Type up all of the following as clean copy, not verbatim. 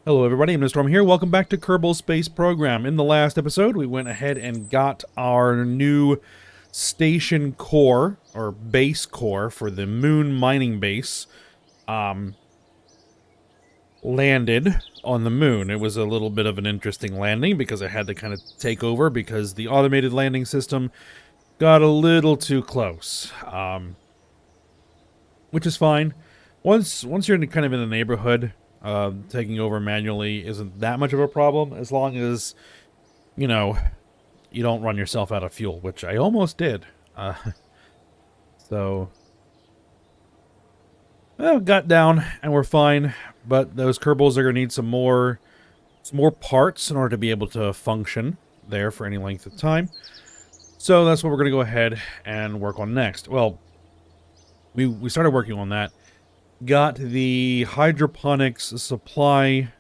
Hello everybody, I'm Mr. Storm here. Welcome back to Kerbal Space program. In the last episode, we went ahead and got our new station core, or base core, for the moon mining base, landed on the moon. It was a little bit of an interesting landing because I had to kind of take over because the automated landing system got a little too close, which is fine. Once you're kind of in the neighborhood, taking over manually isn't that much of a problem, as long as, you know, you don't run yourself out of fuel, which I almost did. So, well, got down and we're fine, but those Kerbals are going to need some more parts in order to be able to function there for any length of time. So that's what we're going to go ahead and work on next. Well, we started working on that. Got the hydroponics supply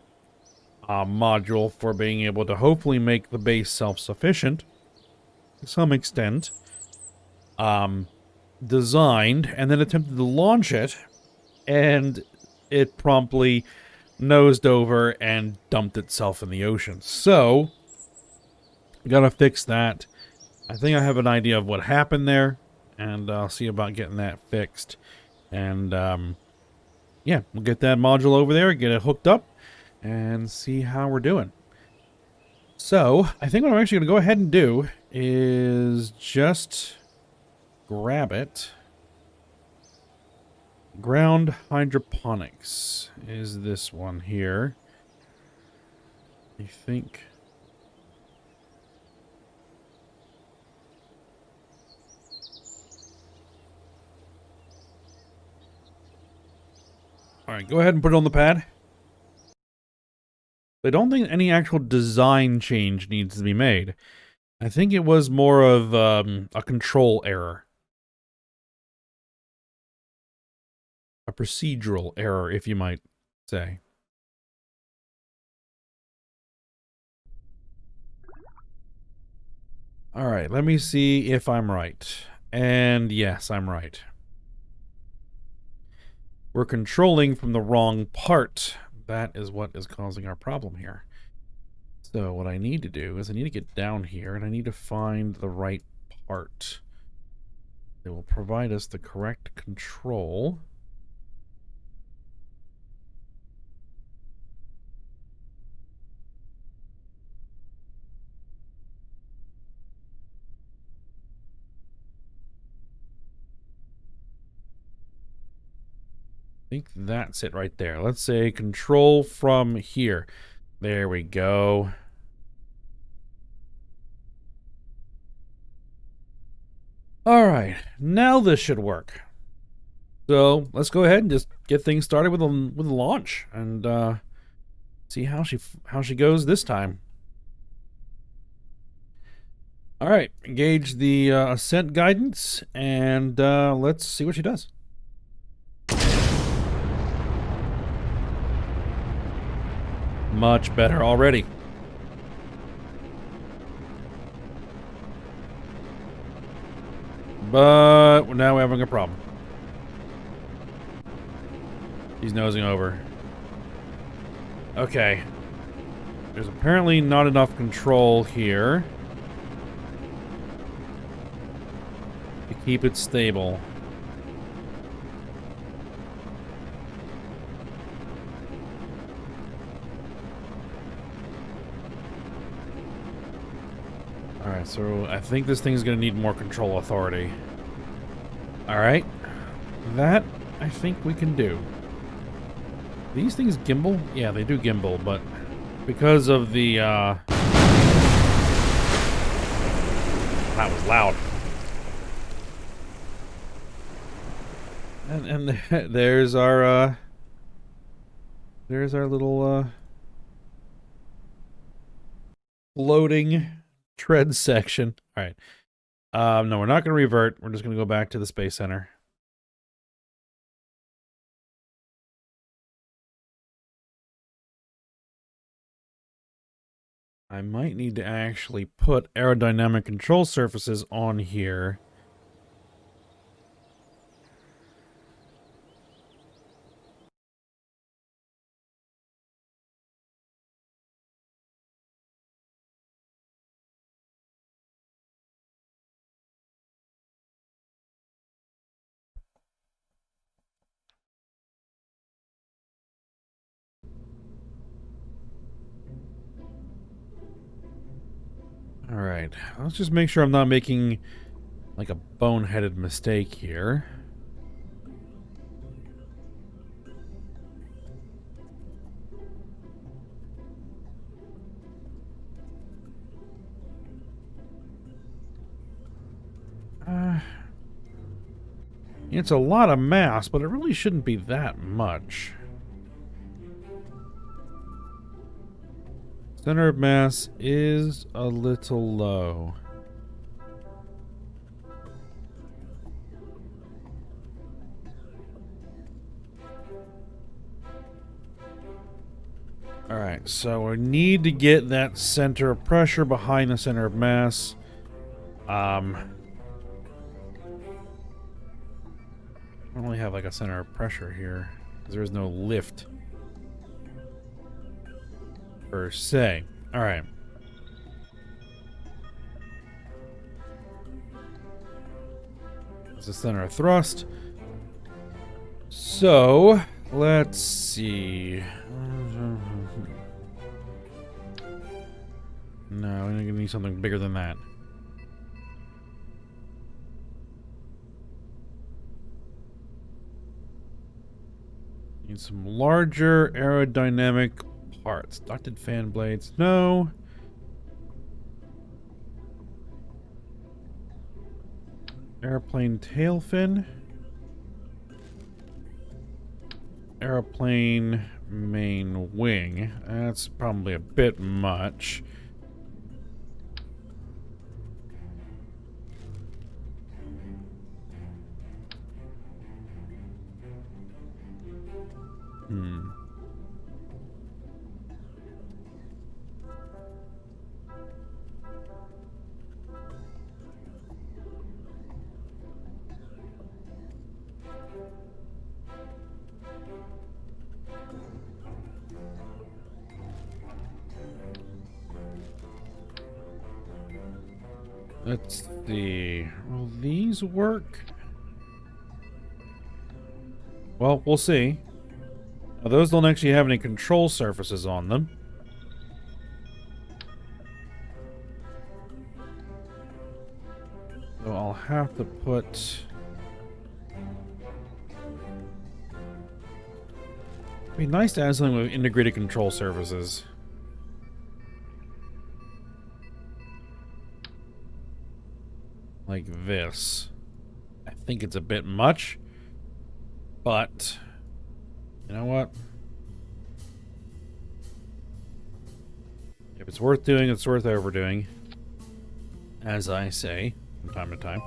module for being able to hopefully make the base self-sufficient to some extent. Designed and then attempted to launch it, and it promptly nosed over and dumped itself in the ocean. So, gotta fix that. I think I have an idea of what happened there, and I'll see about getting that fixed. And, yeah, we'll get that module over there, get it hooked up, and see how we're doing. So, I think what I'm actually going to go ahead and do is just grab it. Ground hydroponics is this one here. I think. Alright, go ahead and put it on the pad. I don't think any actual design change needs to be made. I think it was more of a control error. A procedural error, if you might say. Alright, let me see if I'm right. And yes, I'm right. We're controlling from the wrong part. That is what is causing our problem here. So what I need to do is I need to get down here and I need to find the right part. It will provide us the correct control. I think that's it right there. Let's say control from here. There we go. Alright, now this should work. So let's go ahead and just get things started with the launch and see how she goes this time. Alright, engage the ascent guidance and let's see what she does. Much better already. But now we're having a problem. He's nosing over. Okay. There's apparently not enough control here to keep it stable. Alright, so I think this thing's gonna need more control authority. Alright. That, I think we can do. These things gimbal? Yeah, they do gimbal, but because of the, that was loud. And there's our little, floating tread section. All right. No, we're not going to revert. We're just going to go back to the Space Center. I might need to actually put aerodynamic control surfaces on here. Alright, let's just make sure I'm not making like a boneheaded mistake here. It's a lot of mass, but it really shouldn't be that much. Center of mass is a little low. Alright, so we need to get that center of pressure behind the center of mass. I don't really have like a center of pressure here. There is no lift per se. Alright. That's the center of thrust. So, let's see. No, we're gonna need something bigger than that. Need some larger aerodynamic parts. Ducted fan blades. No. Airplane tail fin. Airplane main wing. That's probably a bit much. Let's see. Will these work? Well, we'll see. Now, those don't actually have any control surfaces on them. So I'll have to put... It'd be nice to add something with integrated control surfaces. Like this. I think it's a bit much, but you know what? If it's worth doing, it's worth overdoing, as I say from time to time.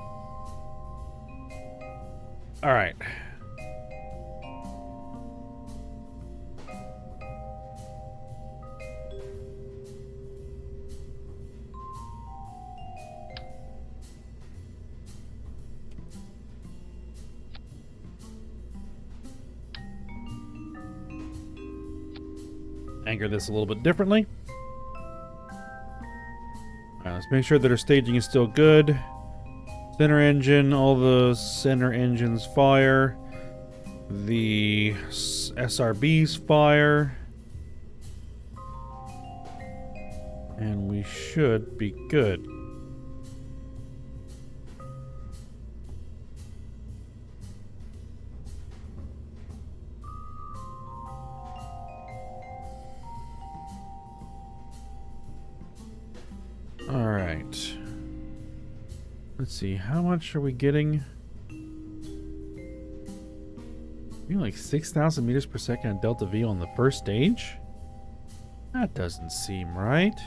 All right. Anchor this a little bit differently. Alright, let's make sure that our staging is still good. Center engine, all the center engines fire. The SRBs fire. And we should be good. Alright. Let's see, how much are we getting? Maybe like 6,000 meters per second at Delta V on the first stage? That doesn't seem right.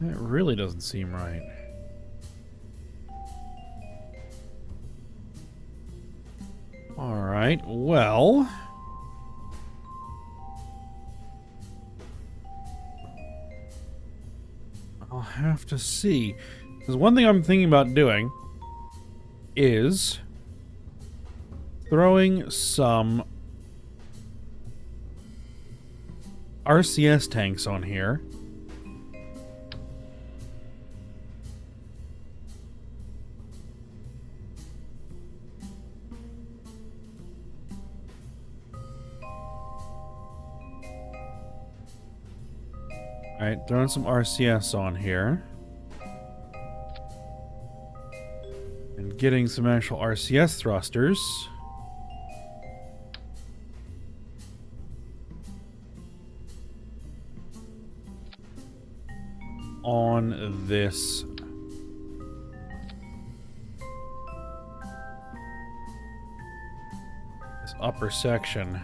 That really doesn't seem right. Alright, well... I'll have to see. Because one thing I'm thinking about doing is throwing some RCS tanks on here. Alright, throwing some RCS on here. And getting some actual RCS thrusters. On this upper section.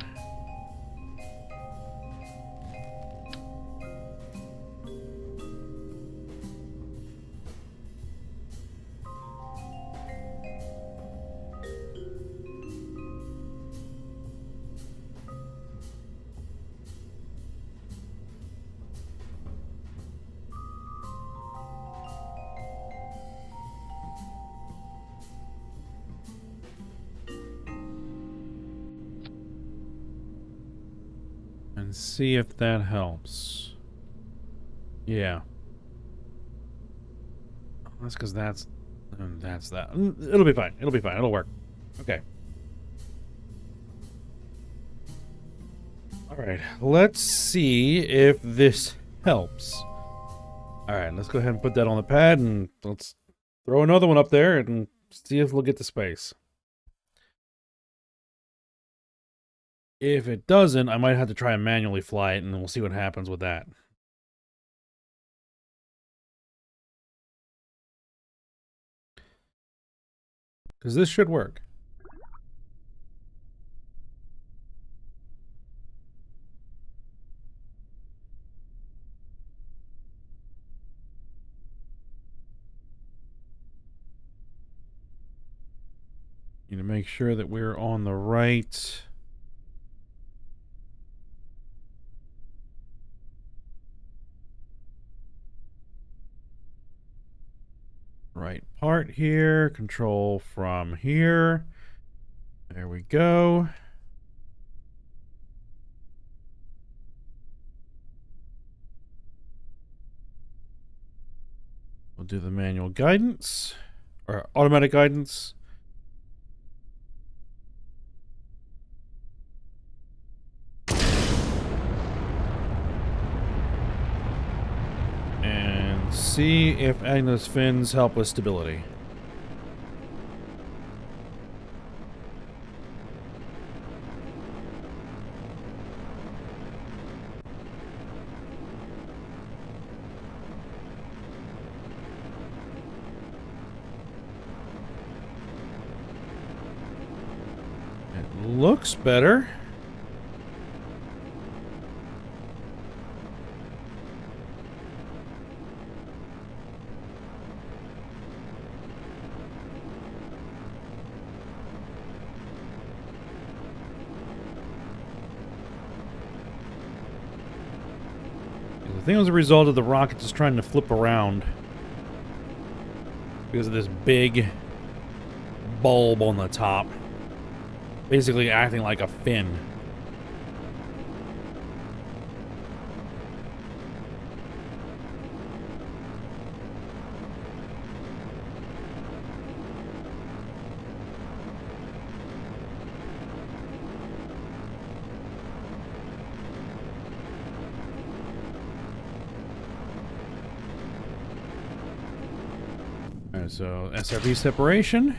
And see if that helps. Yeah. That's because that's that. It'll be fine. It'll be fine. It'll work. Okay. Alright. Let's see if this helps. Alright, let's go ahead and put that on the pad and let's throw another one up there and see if we'll get to space. If it doesn't, I might have to try and manually fly it, and we'll see what happens with that. Because this should work. Need to make sure that we're on the right... right part here, control from here. There we go. We'll do the manual guidance, or automatic guidance. See if adding those fins help with stability. It looks better. I think it was a result of the rocket just trying to flip around because of this big bulb on the top, basically acting like a fin. So SRV separation.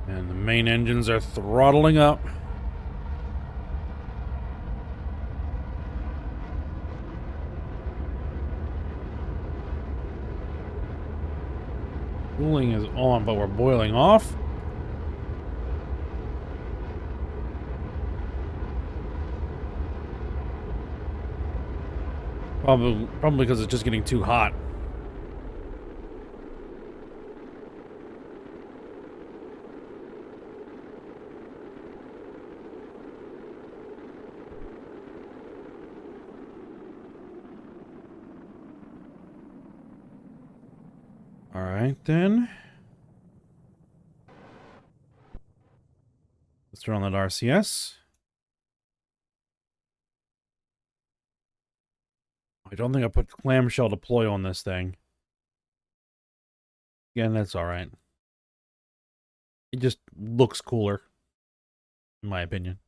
And the main engines are throttling up. Cooling is on, but we're boiling off. Probably because it's just getting too hot. All right, then. Let's turn on that RCS. I don't think I put clamshell deploy on this thing. Again, that's all right. It just looks cooler, in my opinion.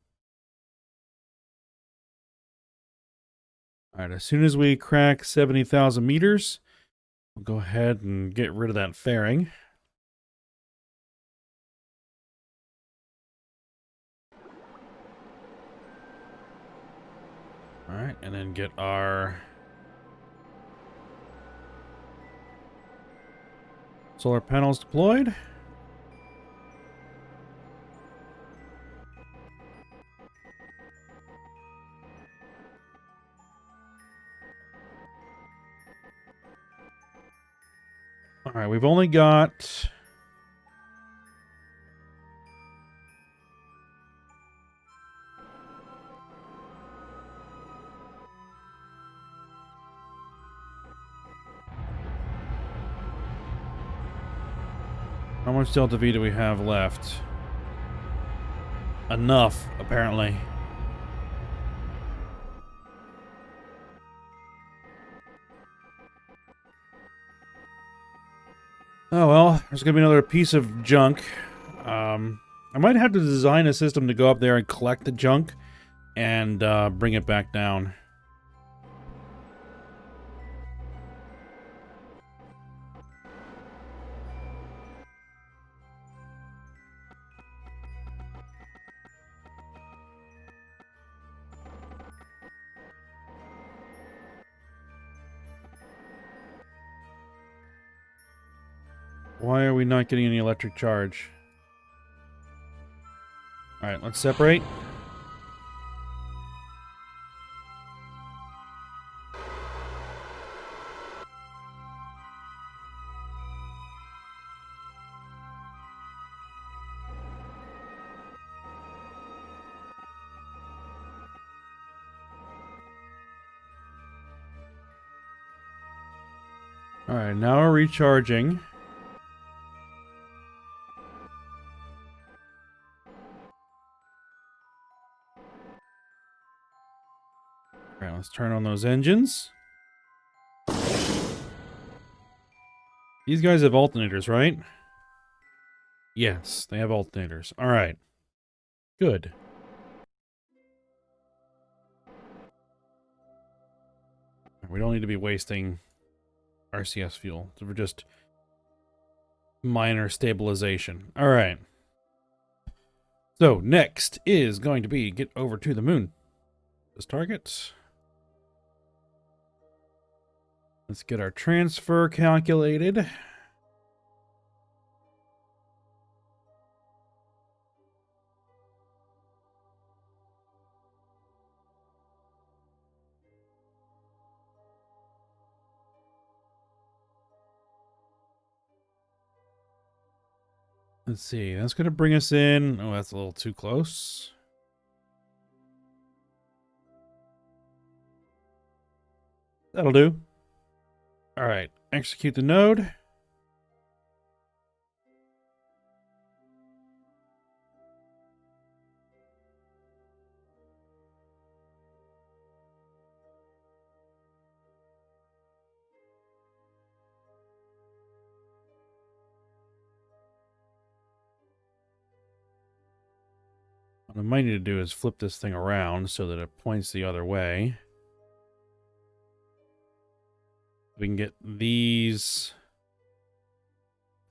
All right, as soon as we crack 70,000 meters, we'll go ahead and get rid of that fairing. All right, and then get our solar panels deployed. All right, we've only got... How much Delta V do we have left? Enough, apparently. Oh well, there's gonna be another piece of junk. I might have to design a system to go up there and collect the junk and bring it back down. Why are we not getting any electric charge? Alright, let's separate. Alright, now we're recharging. Alright, let's turn on those engines. These guys have alternators, right? Yes, they have alternators. Alright. Good. We don't need to be wasting RCS fuel. So we're just minor stabilization. Alright. So, next is going to be get over to the moon. This target. Let's get our transfer calculated. Let's see, that's going to bring us in. Oh, that's a little too close. That'll do. All right, execute the node. What I might need to do is flip this thing around so that it points the other way. We can get these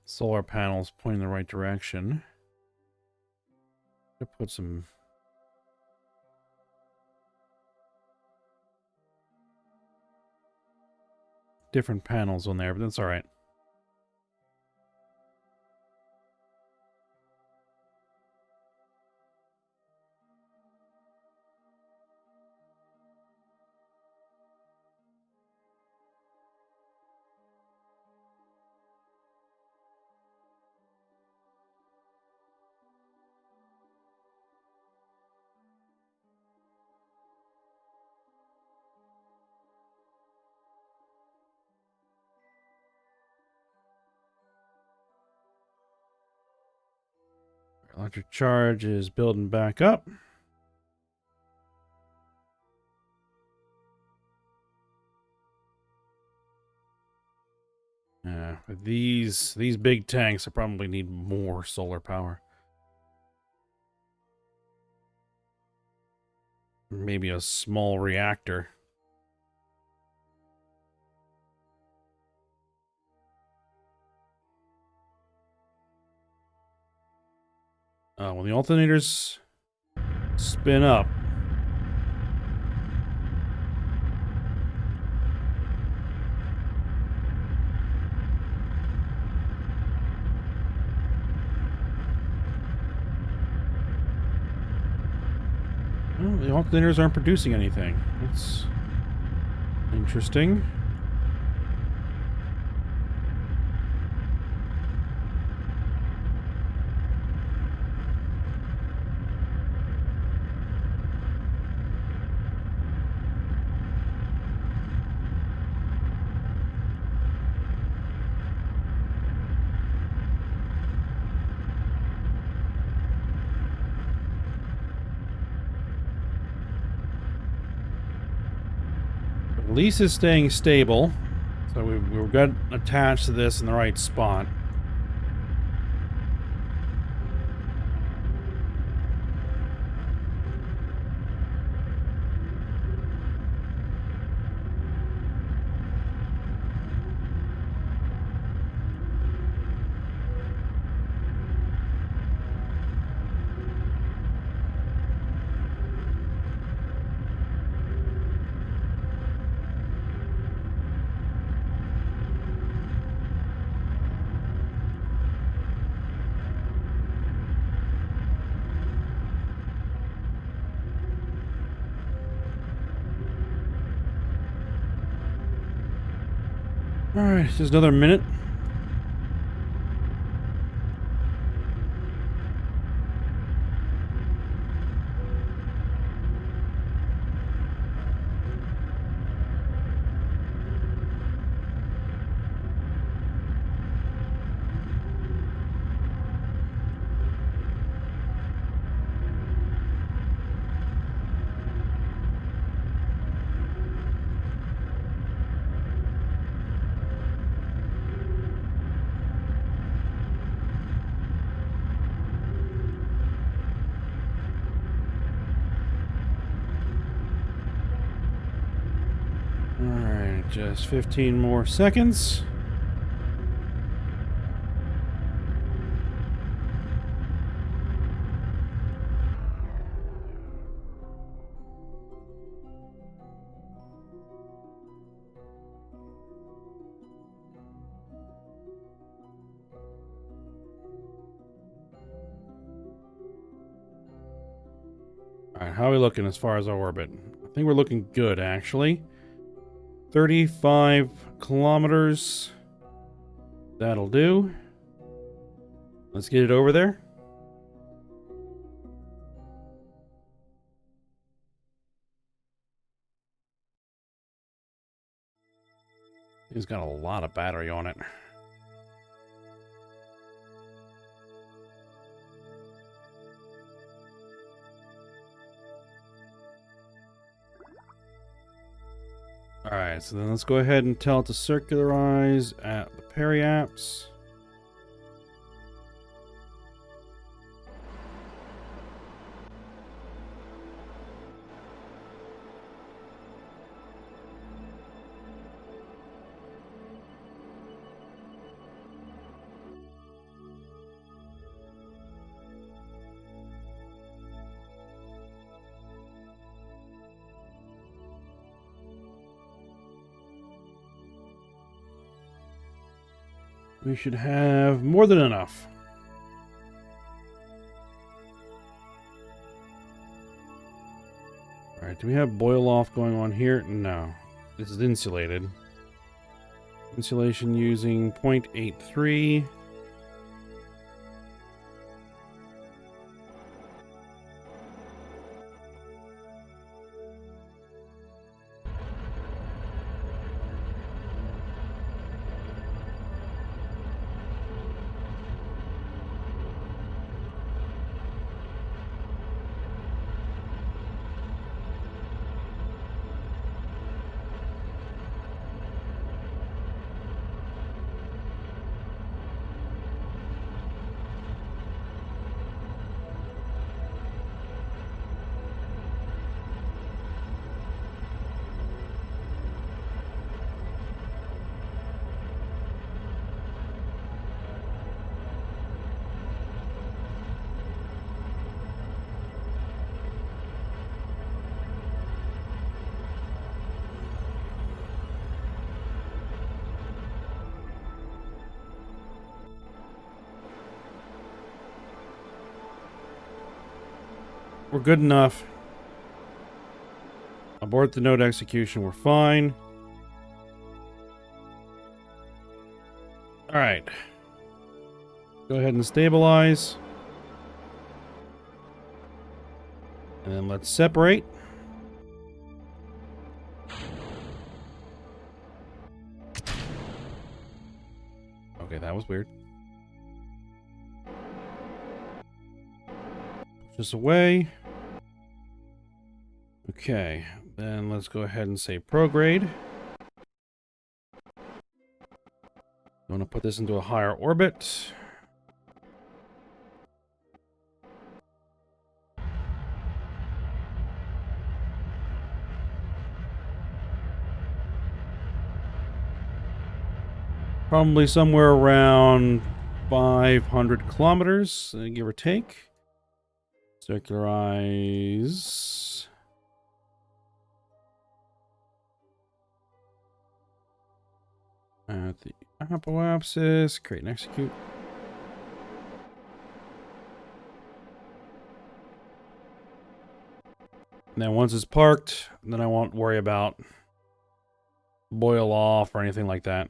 solar panels pointing the right direction. To put some different panels on there, but that's all right. Electric charge is building back up. These big tanks, I probably need more solar power. Maybe a small reactor. When the alternators spin up, well, the alternators aren't producing anything. That's interesting. Lease is staying stable, so we've got attached to this in the right spot. Alright, just another minute. Alright, just 15 more seconds. Alright, how are we looking as far as our orbit? I think we're looking good, actually. 35 kilometers. That'll do. Let's get it over there. It's got a lot of battery on it. Alright, so then let's go ahead and tell it to circularize at the periapse. We should have more than enough. Alright, do we have boil off going on here? No. This is insulated. Insulation using 0.83. we're good enough. Abort the node execution, we're fine. Alright. Go ahead and stabilize. And then let's separate. Okay, that was weird. Push this away. Okay, then let's go ahead and say prograde. I want to put this into a higher orbit. Probably somewhere around 500 kilometers, give or take. Circularize. At the apoapsis, create and execute. And then once it's parked, then I won't worry about boil off or anything like that.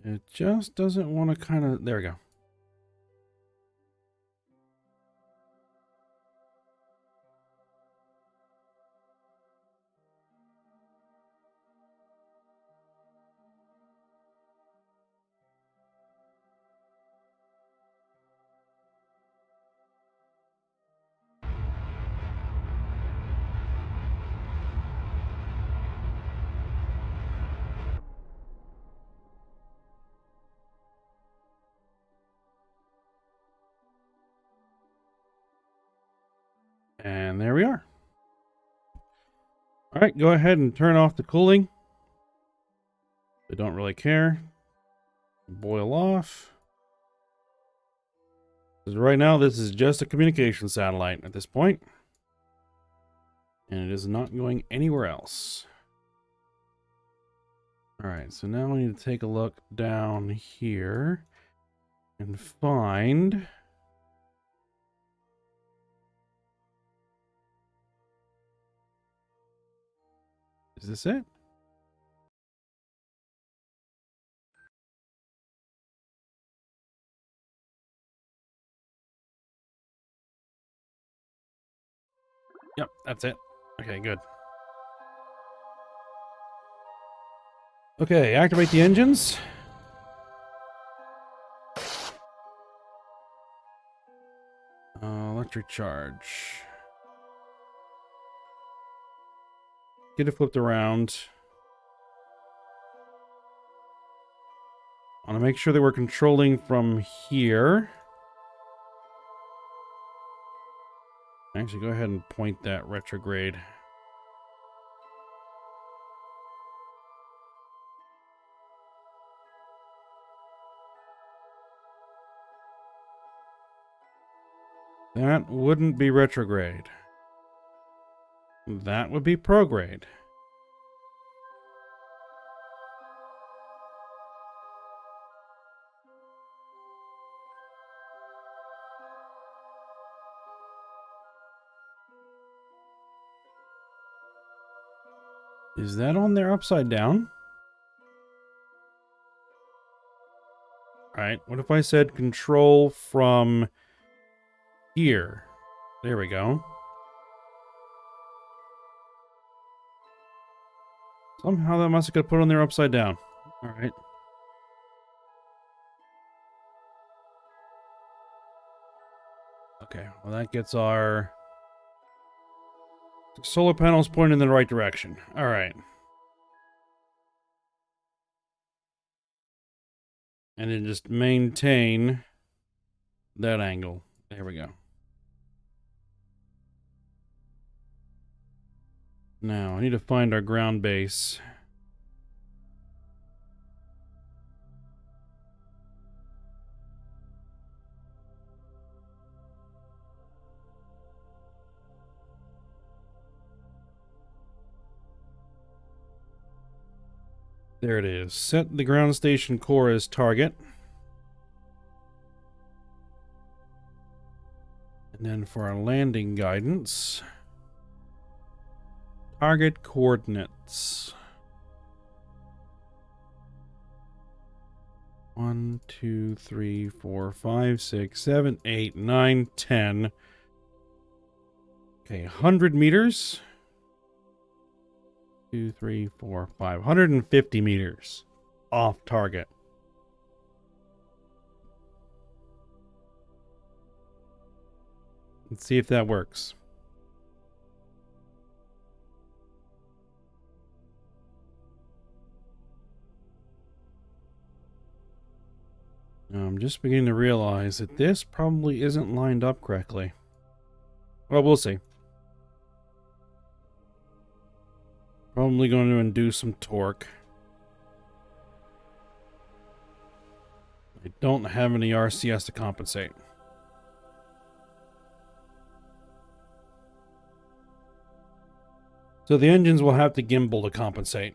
It just doesn't want to kind of... There we go. And there we are. All right, go ahead and turn off the cooling. I don't really care. Boil off. Because right now, this is just a communication satellite at this point. And it is not going anywhere else. All right, so now we need to take a look down here and find... Is this it? Yep, that's it. Okay, good. Okay, activate the engines. Electric charge. Get it flipped around. I want to make sure that we're controlling from here. Actually, go ahead and point that retrograde. That wouldn't be retrograde. That would be prograde. Is that on there upside down? Alright, what if I said control from here? There we go. Somehow that must have got put on there upside down. Alright. Okay, well that gets our solar panels pointing in the right direction. Alright. And then just maintain that angle. There we go. Now, I need to find our ground base. There it is. Set the ground station core as target. And then for our landing guidance, target coordinates. 1, 2, 3, 4, 5, 6, 7, 8, 9, 10. Okay, 100 meters. 2, 3, 4, 5. 150 meters off target. Let's see if that works. Now, I'm just beginning to realize that this probably isn't lined up correctly. Well, we'll see. Probably going to induce some torque. I don't have any RCS to compensate. So the engines will have to gimbal to compensate.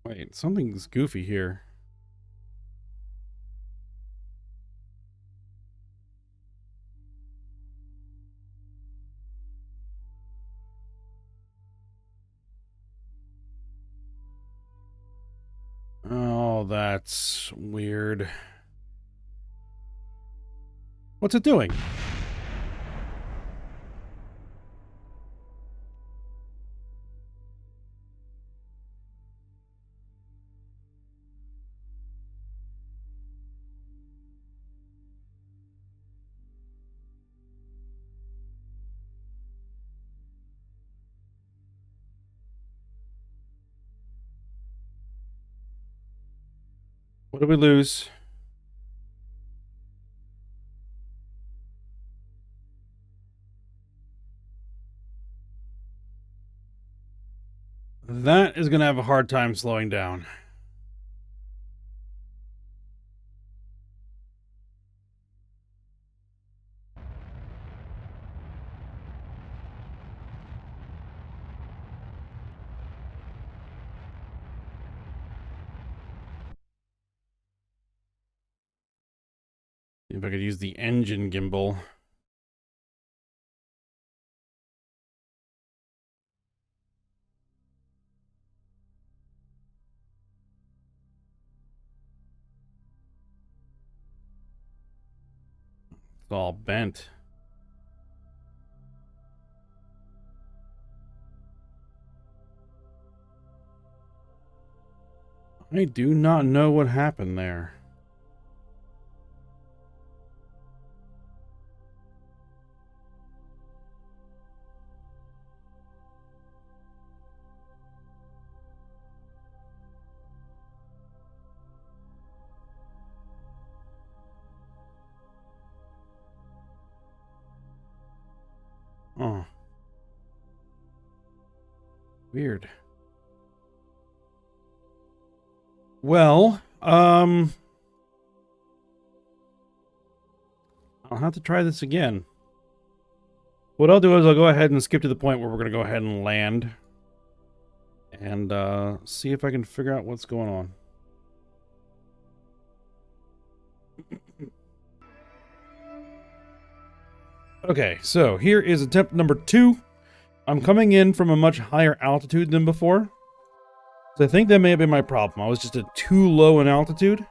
Wait, something's goofy here. Oh, that's weird. What's it doing? What did we lose? That is going to have a hard time slowing down. If I could use the engine gimbal. It's all bent. I do not know what happened there. Oh. Weird. Well, I'll have to try this again. What I'll do is I'll go ahead and skip to the point where we're going to go ahead and land. And see if I can figure out what's going on. Okay, so here is attempt number 2. I'm coming in from a much higher altitude than before. So I think that may have been my problem. I was just at too low an altitude.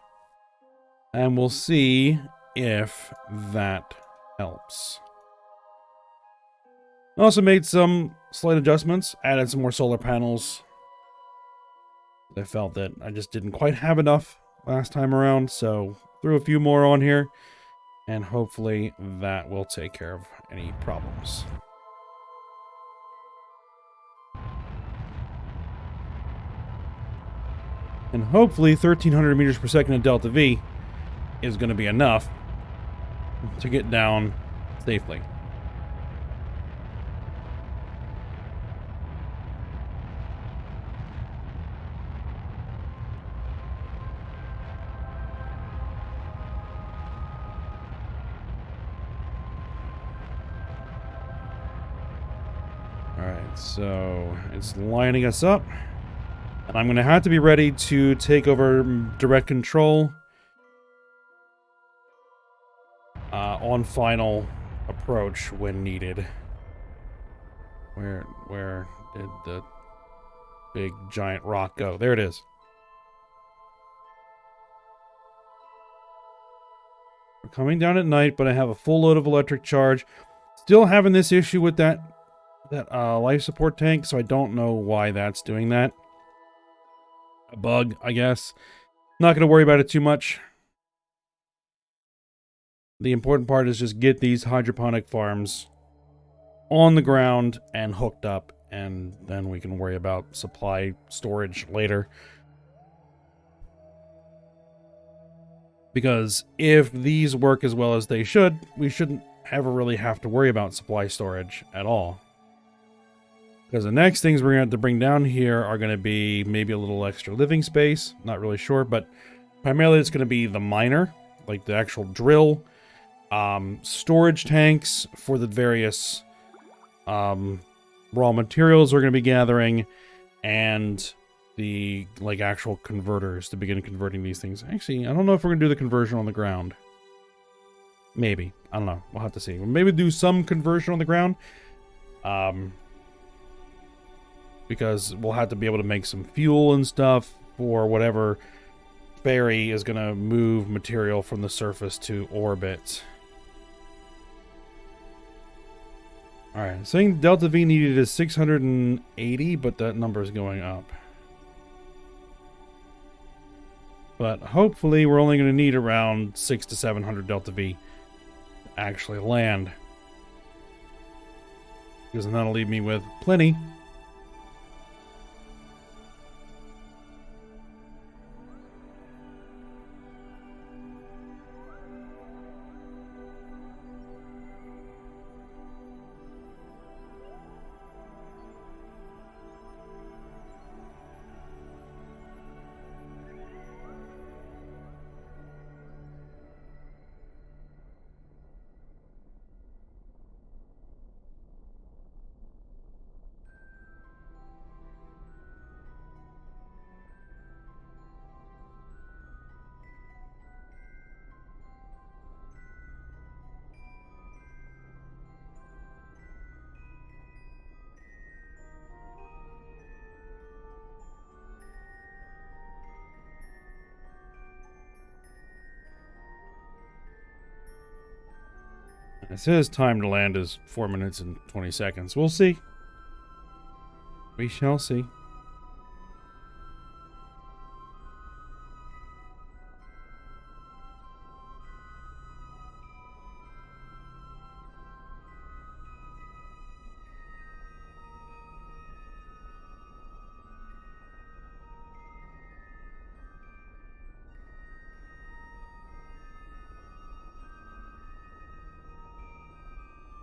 And we'll see if that helps. I also made some slight adjustments. Added some more solar panels. I felt that I just didn't quite have enough last time around, so threw a few more on here, and hopefully that will take care of any problems. And hopefully 1300 meters per second in delta V is going to be enough to get down safely. Alright, so it's lining us up. And I'm going to have to be ready to take over direct control on final approach when needed. Where did the big giant rock go? There it is. We're coming down at night, but I have a full load of electric charge. Still having this issue with that life support tank, so I don't know why that's doing that. A bug, I guess. Not going to worry about it too much. The important part is just get these hydroponic farms on the ground and hooked up, and then we can worry about supply storage later. Because if these work as well as they should, we shouldn't ever really have to worry about supply storage at all. Because the next things we're going to have to bring down here are going to be maybe a little extra living space. Not really sure, but primarily it's going to be the miner, like the actual drill, storage tanks for the various raw materials we're going to be gathering, and the actual converters to begin converting these things. Actually, I don't know if we're going to do the conversion on the ground. Maybe. I don't know. We'll have to see. We'll maybe do some conversion on the ground. Because we'll have to be able to make some fuel and stuff for whatever ferry is going to move material from the surface to orbit. Alright, saying delta V needed is 680, but that number is going up. But hopefully we're only going to need around 600 to 700 delta V to actually land. Because then that'll leave me with plenty. It says time to land is 4 minutes and 20 seconds. We'll see. We shall see.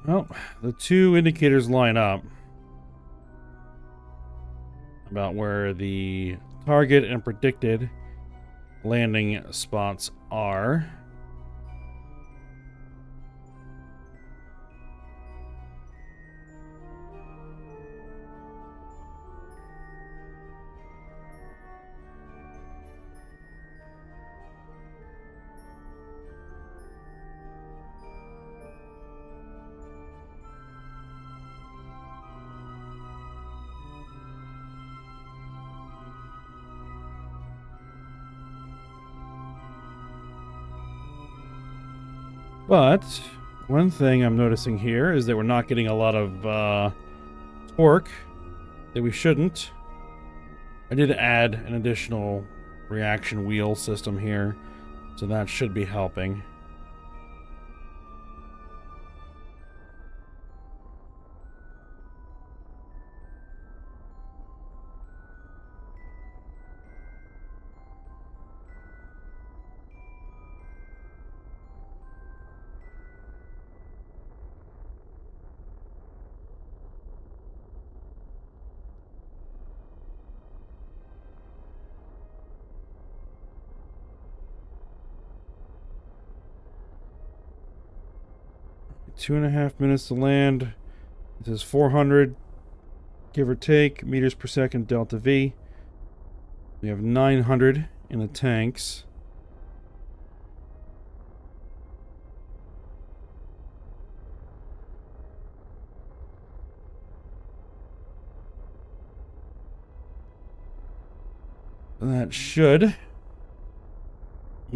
Well, the two indicators line up about where the target and predicted landing spots are. But one thing I'm noticing here is that we're not getting a lot of torque that we shouldn't. I did add an additional reaction wheel system here, so that should be helping. Two and a half minutes to land. This is 400, give or take, meters per second delta V. We have 900 in the tanks. That should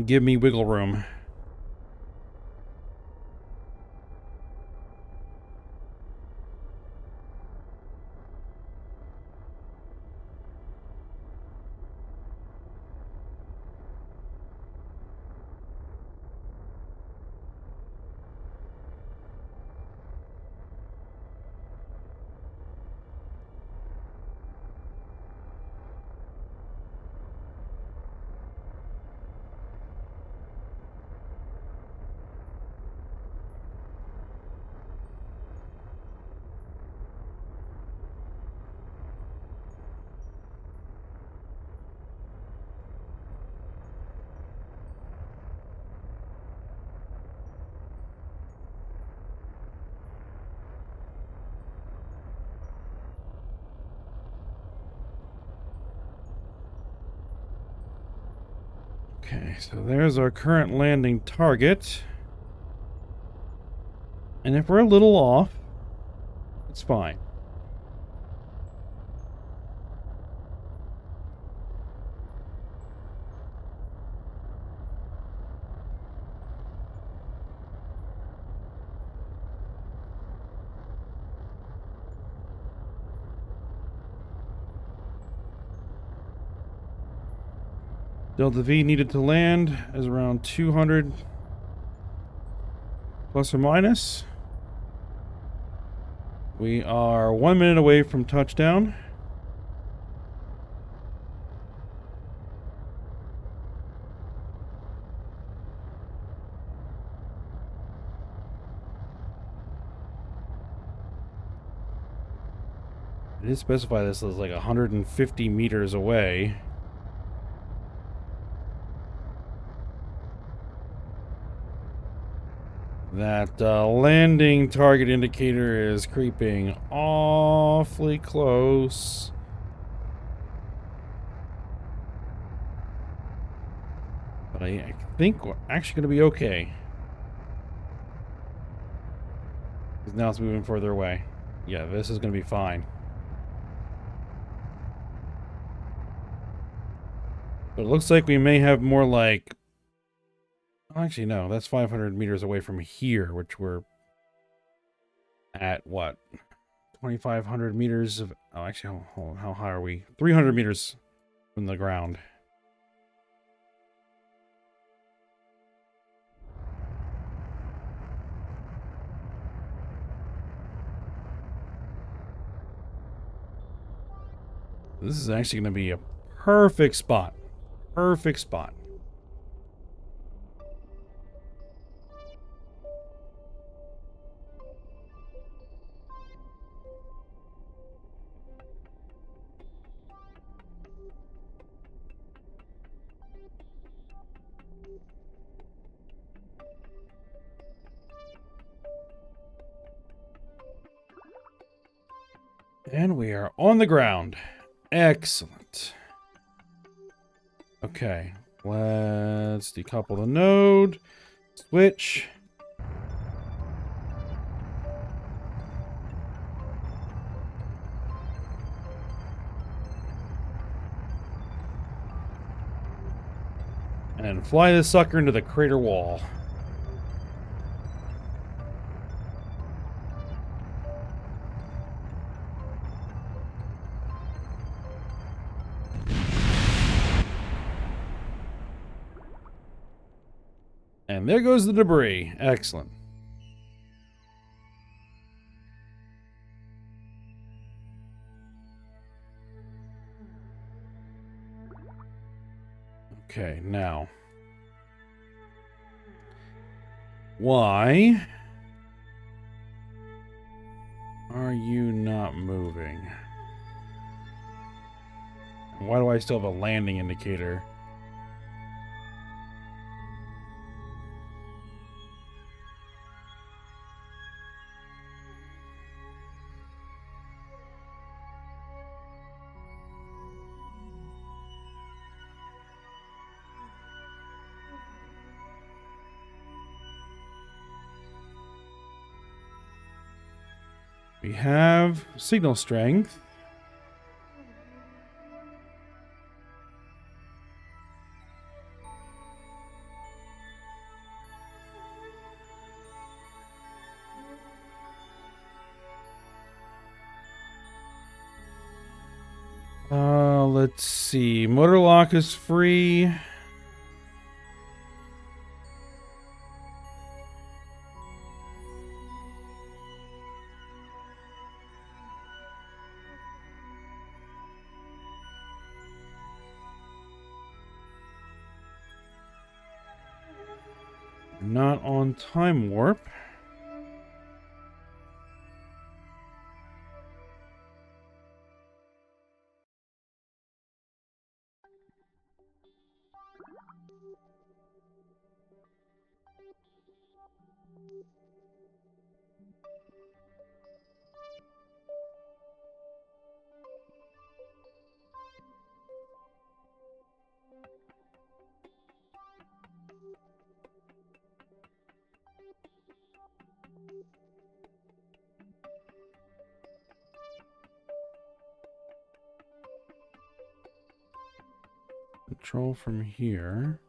give me wiggle room. Okay, so there's our current landing target. And if we're a little off, it's fine. Delta V needed to land is around 200 plus or minus. We are 1 minute away from touchdown. It did specify this as like 150 meters away. That landing target indicator is creeping awfully close. But I think we're actually going to be okay. Because now it's moving further away. Yeah, this is going to be fine. But it looks like we may have more like... Actually, no, that's 500 meters away from here, which we're at, what? 2,500 meters of... Oh, actually, how high are we? 300 meters from the ground. This is actually going to be a perfect spot. Perfect spot. And we are on the ground. Excellent. Okay, let's decouple the node. Switch. And fly this sucker into the crater wall. And there goes the debris. Excellent. Okay, now. Why are you not moving? Why do I still have a landing indicator? We have signal strength. Let's see. Motor lock is free. Not on time warp. Control from here.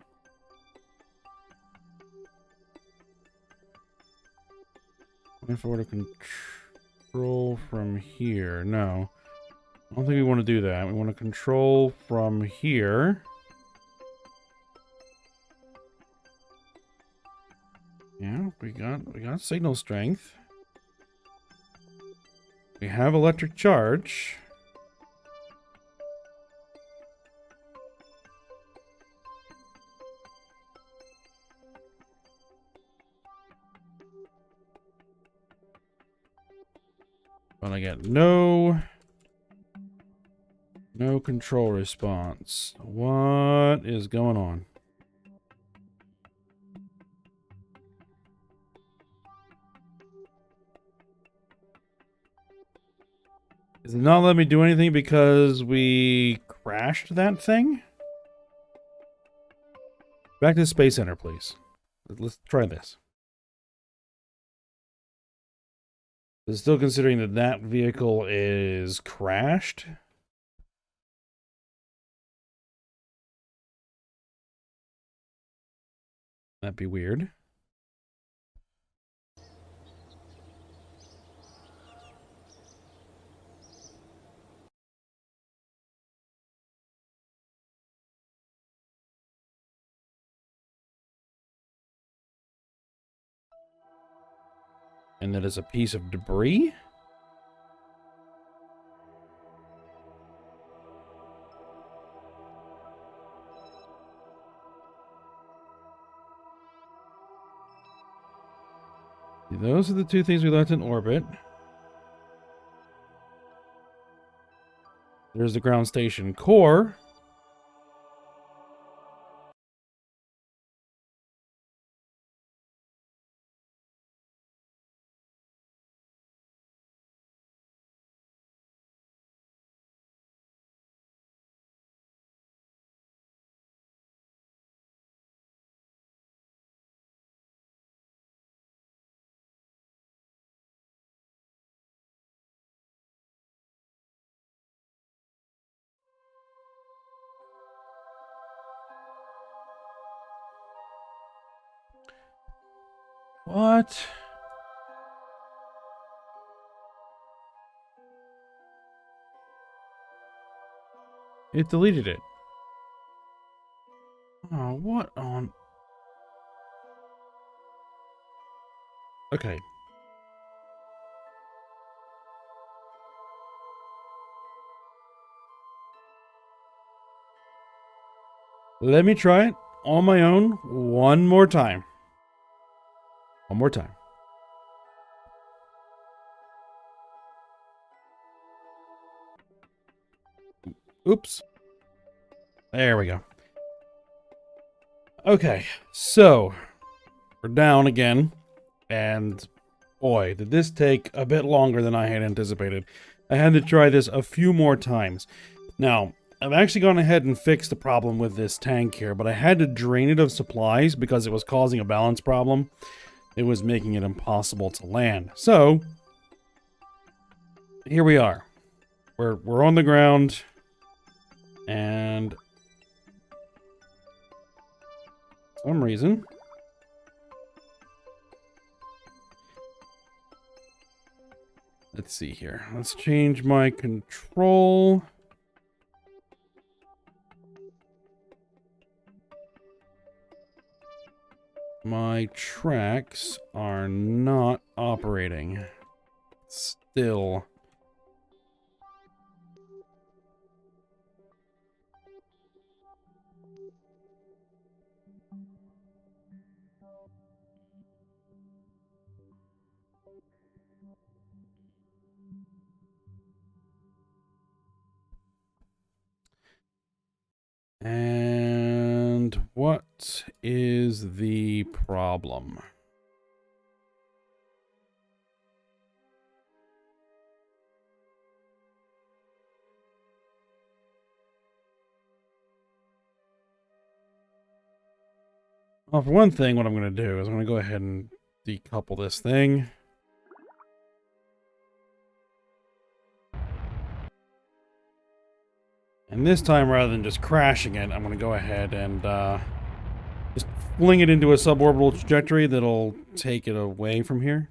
Wait for to control from here. No. I don't think we want to do that. We want to control from here. Yeah, we got signal strength. We have electric charge. But I get no control response. What is going on? Is it not letting me do anything because we crashed that thing? Back to the Space Center, please. Let's try this. Is still considering that that vehicle is crashed? That'd be weird. And that is a piece of debris? Those are the two things we left in orbit. There's the ground station core. What? It deleted it. Oh, what on... Okay. Let me try it on my own one more time. One more time. Oops. There we go. Okay, so we're down again, and boy, did this take a bit longer than I had anticipated. I had to try this a few more times. Now, I've actually gone ahead and fixed the problem with this tank here, but I had to drain it of supplies because it was causing a balance problem. It was making it impossible to land. So, here we are. We're on the ground, and for some reason, let's see here. Let's change my control. My tracks are not operating. Still. And what is the problem? Well, for one thing, what I'm going to do is I'm going to go ahead and decouple this thing. And this time, rather than just crashing it, I'm going to go ahead and just fling it into a suborbital trajectory that'll take it away from here.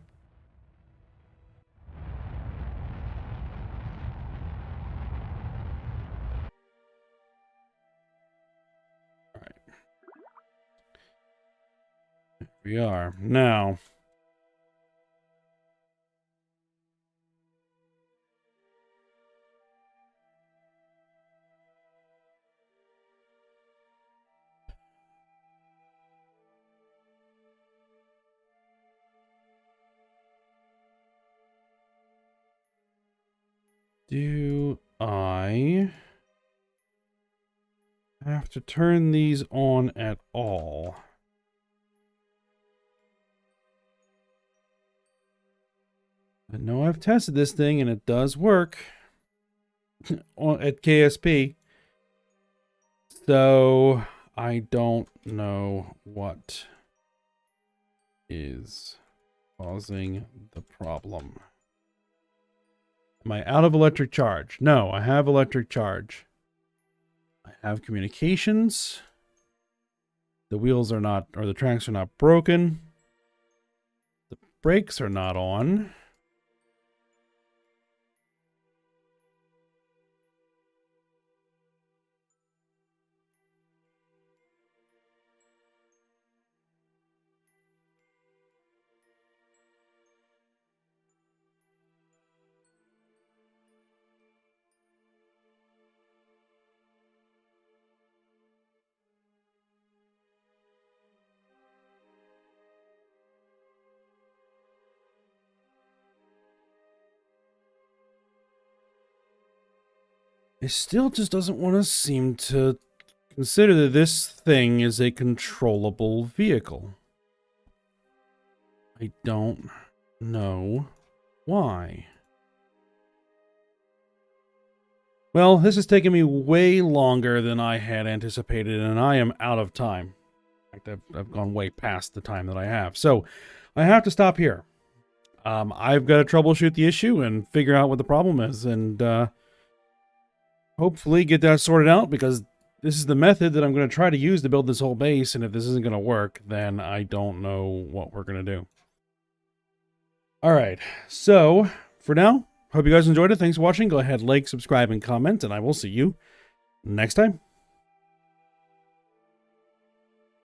All right. Here we are. Now, do I have to turn these on at all? I know I've tested this thing and it does work at KSP. So I don't know what is causing the problem. Am I out of electric charge? No, I have electric charge. I have communications. The wheels are not, or the tracks are not broken. The brakes are not on. It still just doesn't want to seem to consider that this thing is a controllable vehicle. I don't know why. Well, this has taken me way longer than I had anticipated, and I am out of time. In fact, I've gone way past the time that I have. So, I have to stop here. I've got to troubleshoot the issue and figure out what the problem is, and hopefully get that sorted out, because this is the method that I'm going to try to use to build this whole base, and if this isn't going to work, then I don't know what we're going to do. Alright, so, for now, hope you guys enjoyed it. Thanks for watching. Go ahead, like, subscribe, and comment, and I will see you next time.